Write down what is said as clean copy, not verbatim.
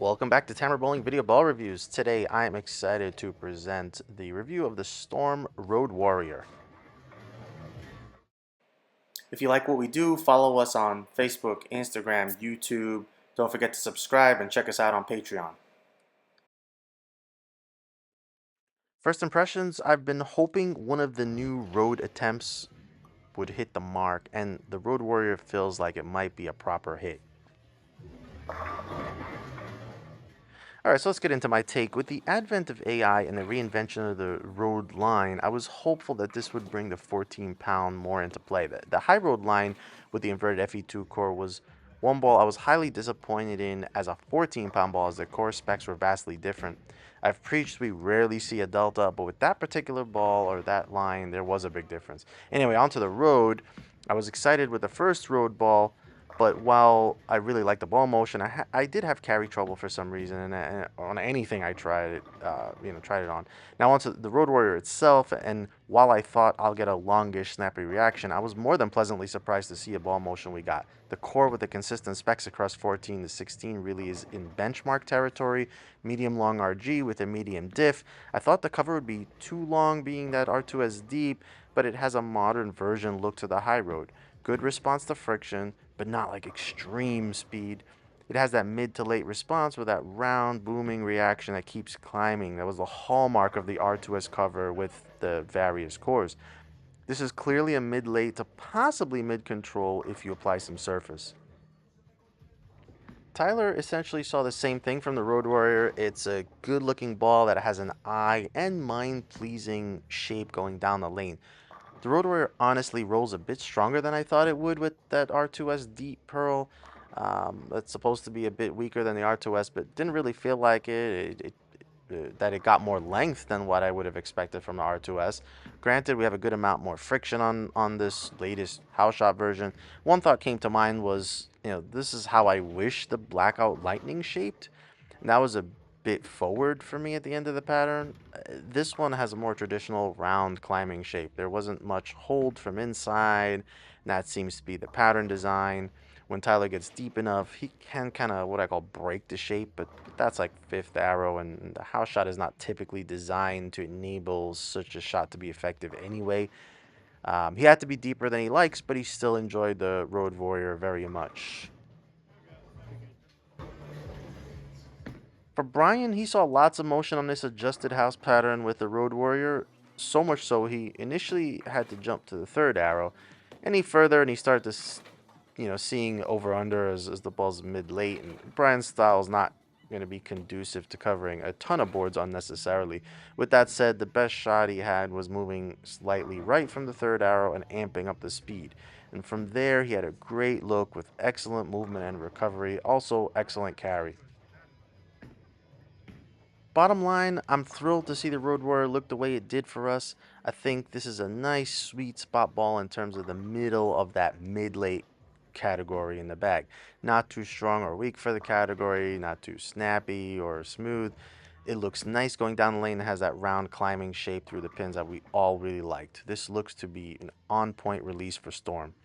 Welcome back to Tamara Bowling Video Ball Reviews. Today I am excited to present the review of the Storm Road Warrior. If you like what we do, follow us on Facebook, Instagram, YouTube. Don't forget to subscribe and check us out on Patreon. First impressions, I've been hoping one of the new road attempts would hit the mark, and the Road Warrior feels like it might be a proper hit. Alright, so let's get into my take. With the advent of AI and the reinvention of the road line, I was hopeful that this would bring the 14-pound more into play. The high road line with the inverted FE2 core was one ball I was highly disappointed in as a 14-pound ball, as the core specs were vastly different. I've preached we rarely see a delta, but with that particular ball or that line, there was a big difference. Anyway, onto the road. I was excited with the first road ball, but while I really like the ball motion, I did have carry trouble for some reason, and on anything I tried it, tried it on. Now onto the Road Warrior itself, and while I thought I'll get a longish, snappy reaction, I was more than pleasantly surprised to see a ball motion we got. The core with the consistent specs across 14 to 16 really is in benchmark territory. Medium long RG with a medium diff. I thought the cover would be too long, being that R2 is deep, but it has a modern version look to the high road. Good response to friction, but not like extreme speed. It has that mid to late response with that round booming reaction that keeps climbing. That was the hallmark of the R2S cover with the various cores. This is clearly a mid-late to possibly mid-control if you apply some surface. Tyler essentially saw the same thing from the Road Warrior. It's a good looking ball that has an eye and mind pleasing shape going down the lane. The Road Warrior honestly rolls a bit stronger than I thought it would with that R2S Deep Pearl. It's supposed to be a bit weaker than the R2S, but didn't really feel like that it got more length than what I would have expected from the R2S. Granted, we have a good amount more friction on this latest house shot version. One thought came to mind was, this is how I wish the Blackout Lightning shaped. And that was a bit forward for me at the end of the pattern. This one has a more traditional round climbing shape. There wasn't much hold from inside, and that seems to be the pattern design. When Tyler gets deep enough, he can kind of what I call break the shape, but that's like fifth arrow, and the house shot is not typically designed to enable such a shot to be effective anyway. He had to be deeper than he likes, but he still enjoyed the Road Warrior very much. For Brian, he saw lots of motion on this adjusted house pattern with the Road Warrior, so much so he initially had to jump to the third arrow. Any further, and he started to, seeing over under as the ball's mid late, and Brian's style is not going to be conducive to covering a ton of boards unnecessarily. With that said, the best shot he had was moving slightly right from the third arrow and amping up the speed. And from there, he had a great look with excellent movement and recovery, also excellent carry. Bottom line, I'm thrilled to see the Road Warrior look the way it did for us. I think this is a nice, sweet spot ball in terms of the middle of that mid-late category in the bag. Not too strong or weak for the category, not too snappy or smooth. It looks nice going down the lane. It has that round climbing shape through the pins that we all really liked. This looks to be an on-point release for Storm.